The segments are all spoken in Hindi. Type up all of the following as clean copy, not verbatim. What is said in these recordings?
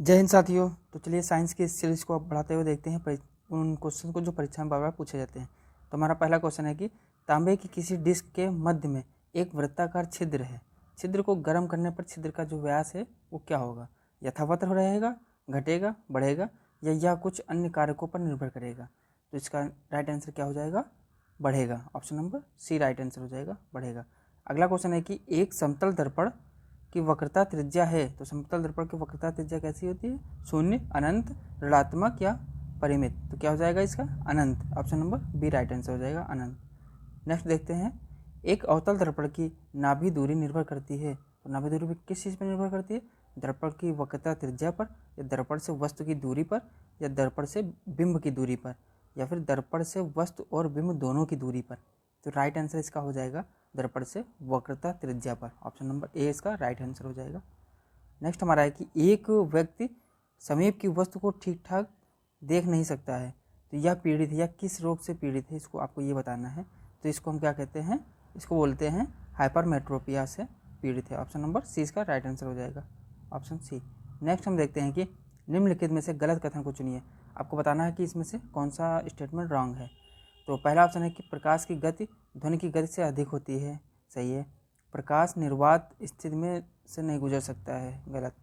जय हिंद साथियों। तो चलिए साइंस की इस सीरीज को अब बढ़ाते हुए देखते हैं उन क्वेश्चन को जो परीक्षा में बार बार पूछे जाते हैं। तो हमारा पहला क्वेश्चन है कि तांबे की किसी डिस्क के मध्य में एक वृत्ताकार छिद्र है। छिद्र को गर्म करने पर छिद्र का जो व्यास है वो क्या होगा? यथावत रहेगा, घटेगा, बढ़ेगा या यह कुछ अन्य कारकों पर निर्भर करेगा? तो इसका राइट आंसर क्या हो जाएगा? बढ़ेगा। Option number C right answer हो जाएगा, बढ़ेगा। अगला क्वेश्चन है कि एक समतल दर्पण की वक्रता त्रिज्या है। तो समतल दर्पण की वक्रता त्रिज्या कैसी होती है? शून्य, अनंत, ऋणात्मक या परिमित। तो क्या हो जाएगा इसका? अनंत। Option number B right answer हो जाएगा, अनंत। नेक्स्ट देखते हैं, एक अवतल दर्पण की नाभि दूरी निर्भर करती है। तो नाभि दूरी किस चीज़ पर निर्भर करती है? दर्पण की वक्रता त्रिज्या पर, या दर्पण से वस्तु की दूरी पर, या दर्पण से बिंब की दूरी पर, या फिर दर्पण से वस्तु और बिंब दोनों की दूरी पर। तो राइट आंसर इसका हो जाएगा दर्पण से वक्रता त्रिज्या पर। ऑप्शन नंबर ए इसका राइट आंसर हो जाएगा। नेक्स्ट हमारा है कि एक व्यक्ति समीप की वस्तु को ठीक ठाक देख नहीं सकता है। तो यह पीड़ित है या किस रोग से पीड़ित है, इसको आपको ये बताना है। तो इसको हम क्या कहते हैं? इसको बोलते हैं हाइपरमेट्रोपिया से पीड़ित है। ऑप्शन नंबर सी इसका राइट आंसर हो जाएगा, ऑप्शन सी। नेक्स्ट हम देखते हैं कि निम्नलिखित में से गलत कथन को चुनिए। आपको बताना है कि इसमें से कौन सा स्टेटमेंट रॉन्ग है। तो पहला ऑप्शन है कि प्रकाश की गति ध्वनि की गति से अधिक होती है, सही है। प्रकाश निर्वात स्थिति में से नहीं गुजर सकता है, गलत।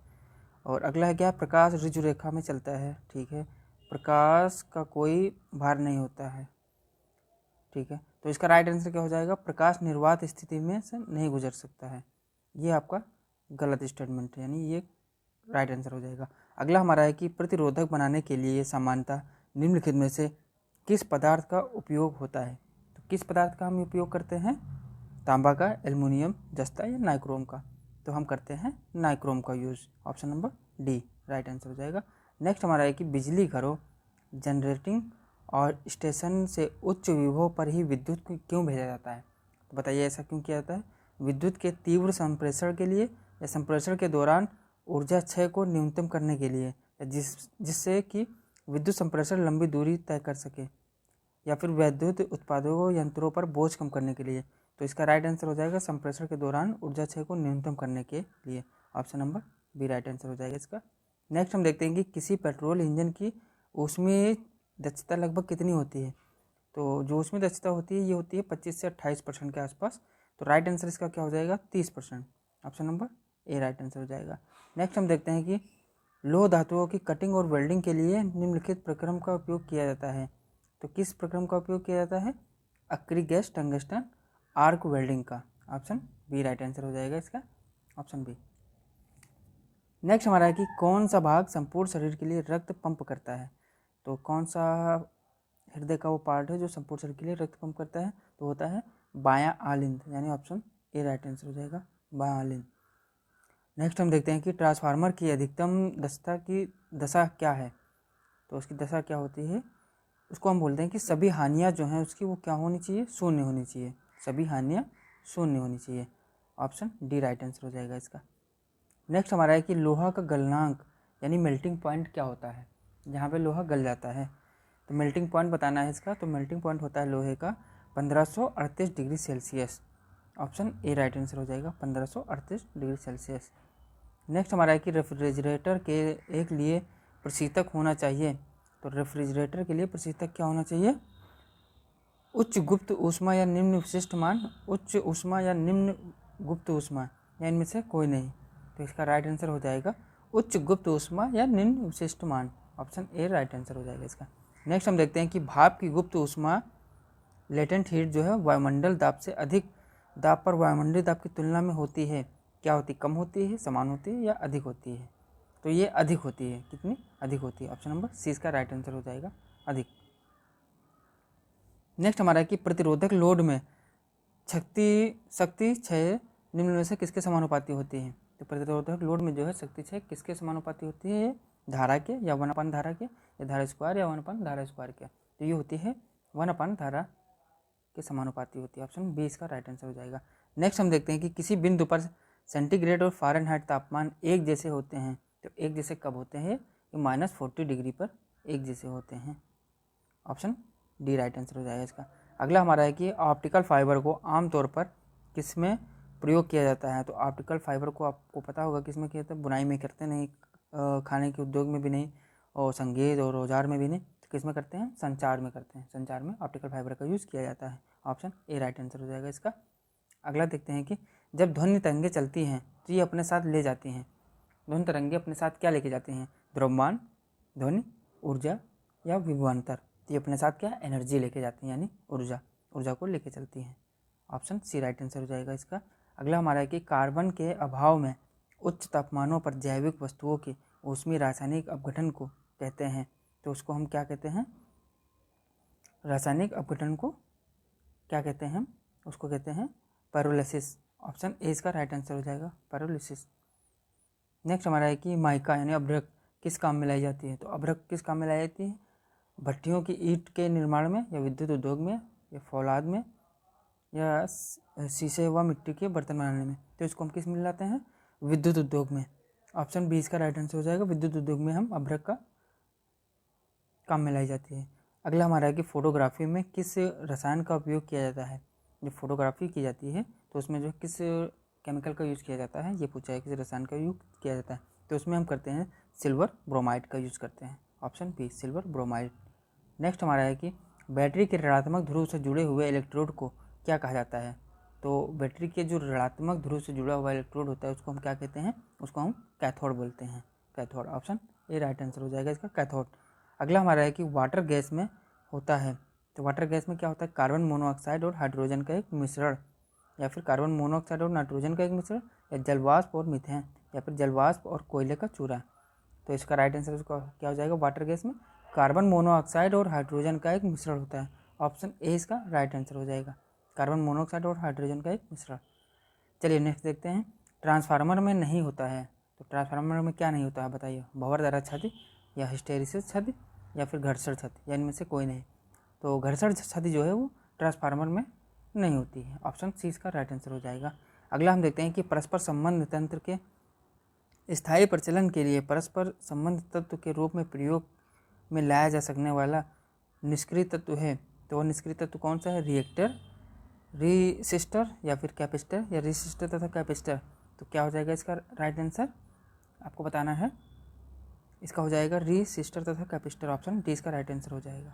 और अगला है क्या? प्रकाश ऋजु रेखा में चलता है, ठीक है। प्रकाश का कोई भार नहीं होता है, ठीक है। तो इसका राइट आंसर क्या हो जाएगा? प्रकाश निर्वात स्थिति में से नहीं गुजर सकता है। ये आपका गलत स्टेटमेंट है, यानी ये राइट आंसर हो जाएगा। अगला हमारा है कि प्रतिरोधक बनाने के लिए सामान्यतः निम्नलिखित में से किस पदार्थ का उपयोग होता है? तो किस पदार्थ का हम उपयोग करते हैं? तांबा का, एल्युमिनियम, जस्ता या नाइक्रोम का? तो हम करते हैं नाइक्रोम का use. Option number D right answer हो जाएगा। नेक्स्ट हमारा है कि बिजली घरों, जनरेटिंग और स्टेशन से उच्च विभव पर ही विद्युत को क्यों भेजा जाता है? तो बताइए ऐसा क्यों किया जाता है? विद्युत के तीव्र संप्रेषण के लिए, या संप्रेषण के दौरान ऊर्जा क्षय को न्यूनतम करने के लिए, जिससे कि विद्युत संप्रेषण लंबी दूरी तय कर सके, या फिर विद्युत उत्पादों यंत्रों पर बोझ कम करने के लिए। तो इसका राइट आंसर हो जाएगा संप्रेषण के दौरान ऊर्जा क्षय को न्यूनतम करने के लिए। Option number B right answer हो जाएगा इसका। नेक्स्ट हम देखते हैं कि किसी पेट्रोल इंजन की ऊष्मीय दक्षता लगभग कितनी होती है? तो जो ऊष्मीय दक्षता होती है ये होती है 25 से 28% के आसपास। तो राइट आंसर इसका क्या हो जाएगा? 30%। Option number A right answer हो जाएगा। नेक्स्ट हम देखते हैं कि लोह धातुओं की कटिंग और वेल्डिंग के लिए निम्नलिखित प्रक्रम का उपयोग किया जाता है। तो किस प्रक्रम का उपयोग किया जाता है? अक्री गैस टंगस्टन आर्क वेल्डिंग का। ऑप्शन बी राइट आंसर हो जाएगा इसका, ऑप्शन बी। नेक्स्ट हमारा है कि कौन सा भाग संपूर्ण शरीर के लिए रक्त पंप करता है? तो कौन सा हृदय का वो पार्ट है जो संपूर्ण शरीर के लिए रक्त पंप करता है? तो होता है बायां आलिंद, यानी ऑप्शन ए राइट आंसर हो जाएगा, बायां आलिंद। नेक्स्ट हम देखते हैं कि ट्रांसफार्मर की अधिकतम दक्षता की दशा क्या है? तो उसकी दशा क्या होती है? उसको हम बोलते हैं कि सभी हानियाँ जो हैं उसकी वो क्या होनी चाहिए? शून्य होनी चाहिए। सभी हानियाँ शून्य होनी चाहिए। ऑप्शन डी राइट आंसर हो जाएगा इसका। नेक्स्ट हमारा है कि लोहा का गलनांक यानी मेल्टिंग पॉइंट क्या होता है? जहाँ पे लोहा गल जाता है, तो मेल्टिंग पॉइंट बताना है इसका। तो मेल्टिंग पॉइंट होता है लोहे का 1538 degree Celsius. Option A right answer हो जाएगा, 1538 डिग्री सेल्सियस। नेक्स्ट हमारा है कि रेफ्रिजरेटर के एक लिए प्रशीतक होना चाहिए। तो रेफ्रिजरेटर के लिए प्रशीतक क्या होना चाहिए? उच्च गुप्त ऊष्मा या निम्न विशिष्ट मान, उच्च ऊष्मा या निम्न गुप्त ऊष्मा, या इनमें से कोई नहीं। तो इसका राइट आंसर हो जाएगा उच्च गुप्त ऊष्मा या निम्न विशिष्ट मान। ऑप्शन ए राइट आंसर हो जाएगा इसका। नेक्स्ट हम देखते हैं कि भाप की गुप्त ऊष्मा लेटेंट हीट जो है वायुमंडल दाब से अधिक दाब पर वायुमंडलीय दाब की तुलना में होती है। क्या होती है? कम होती है, समान होती है या अधिक होती है? तो ये अधिक होती है। कितनी? अधिक होती है। ऑप्शन नंबर सी इसका राइट आंसर हो जाएगा, अधिक। नेक्स्ट हमारा है कि प्रतिरोधक लोड में शक्ति क्षय निम्न में से किसके समानुपाती होती है? तो प्रतिरोधक लोड में जो है शक्ति क्षय किसके समानुपाती होती है? धारा के, या 1/धारा के, या धारा स्क्वायर, या 1/धारा स्क्वायर के? तो ये होती है 1/धारा के समानुपाती होती है। ऑप्शन बी इसका राइट आंसर हो जाएगा। नेक्स्ट हम देखते हैं कि किसी बिंदु पर सेंटीग्रेड और फ़ारेनहाइट तापमान एक जैसे होते हैं। तो एक जैसे कब होते हैं? ये -40 डिग्री पर एक जैसे होते हैं। ऑप्शन डी राइट आंसर हो जाएगा इसका। अगला हमारा है कि ऑप्टिकल फाइबर को आमतौर पर किस में प्रयोग किया जाता है? तो ऑप्टिकल फाइबर को आपको पता होगा किस में किया जाता है? बुनाई में करते नहीं, खाने के उद्योग में भी नहीं, और संगीत और औजार में भी नहीं, तो किस में करते हैं? संचार में करते हैं। संचार में ऑप्टिकल फाइबर का यूज़ किया जाता है। ऑप्शन ए राइट आंसर हो जाएगा इसका। अगला देखते हैं कि जब ध्वनि तरंगें चलती हैं तो ये अपने साथ ले जाती हैं। ध्वनि तरंगें अपने साथ क्या लेके जाती हैं? द्रव्यमान, ध्वनि, ऊर्जा या विभवांतर। तो ये अपने साथ क्या? एनर्जी लेके जाती हैं, यानी ऊर्जा को लेके चलती हैं। ऑप्शन सी राइट आंसर हो जाएगा इसका। अगला हमारा है कि कार्बन के अभाव में उच्च तापमानों पर जैविक वस्तुओं के ऊष्मीय रासायनिक अपघटन को कहते हैं, तो उसको हम क्या कहते हैं? रासायनिक अपघटन को क्या कहते हैं? हम उसको कहते हैं पायरोलिसिस। ऑप्शन ए इसका राइट आंसर हो जाएगा, पायरोलिसिस। नेक्स्ट हमारा है कि माइका यानी अभ्रक किस काम में लाई जाती है? तो अभ्रक किस काम में लाई जाती है? भट्टियों की ईंट के निर्माण में, या विद्युत उद्योग में, या फौलाद में, या शीशे व मिट्टी के बर्तन बनाने में। तो इसको हम किस में लाते हैं? विद्युत उद्योग में। ऑप्शन बी इसका राइट आंसर हो जाएगा, विद्युत उद्योग में हम अभ्रक का काम में लाई जाती है। अगला हमारा है कि फोटोग्राफी में किस रसायन का उपयोग किया जाता है? जब फोटोग्राफी की जाती है तो उसमें जो किस केमिकल का यूज़ किया जाता है, ये पूछा है, किस रसायन का यूज़ किया जाता है, तो उसमें हम करते हैं सिल्वर ब्रोमाइड का यूज़ करते हैं। Option B silver bromide. Next हमारा है कि बैटरी के ऋणात्मक ध्रुव से जुड़े हुए इलेक्ट्रोड को क्या कहा जाता है? तो बैटरी के जो ऋणात्मक ध्रुव से जुड़ा हुआ इलेक्ट्रोड होता है उसको हम क्या कहते हैं? उसको हम कैथोड बोलते हैं, cathode. Option A right answer हो जाएगा इसका, कैथोड। अगला हमारा है कि वाटर गैस में होता है, तो वाटर गैस में क्या होता है? कार्बन मोनोऑक्साइड और हाइड्रोजन का एक मिश्रण, या फिर कार्बन मोनोऑक्साइड और नाइट्रोजन का एक मिश्रण, या जलवाष्प और मीथेन, या फिर जलवाष्प और कोयले का चूरा। तो इसका राइट आंसर इसका क्या हो जाएगा? वाटर गैस में कार्बन मोनोऑक्साइड और हाइड्रोजन का एक मिश्रण होता है। ऑप्शन ए इसका राइट आंसर हो जाएगा, कार्बन मोनोऑक्साइड और हाइड्रोजन का एक मिश्रण। चलिए नेक्स्ट देखते हैं, ट्रांसफार्मर में नहीं होता है। तो ट्रांसफार्मर में क्या नहीं होता है बताइए? भंवर द्वारा क्षति, या हिस्टेरिसिस क्षति, या फिर घर्षण क्षति, या इनमें से कोई नहीं। तो घर्षण क्षति जो है वो ट्रांसफार्मर में नहीं होती है। ऑप्शन सी इसका राइट आंसर हो जाएगा। अगला हम देखते हैं कि परस्पर संबंध तंत्र के स्थायी प्रचलन के लिए परस्पर संबंध तत्व के रूप में प्रयोग में लाया जा सकने वाला निष्क्रिय तत्व है। तो वह निष्क्रिय तत्व कौन सा है? रिएक्टर, रेसिस्टर, या फिर कैपेसिटर, या रेसिस्टर तथा कैपेसिटर। तो क्या हो जाएगा इसका राइट आंसर? आपको बताना है। इसका हो जाएगा रेसिस्टर तथा कैपेसिटर। ऑप्शन डी इसका राइट आंसर हो जाएगा।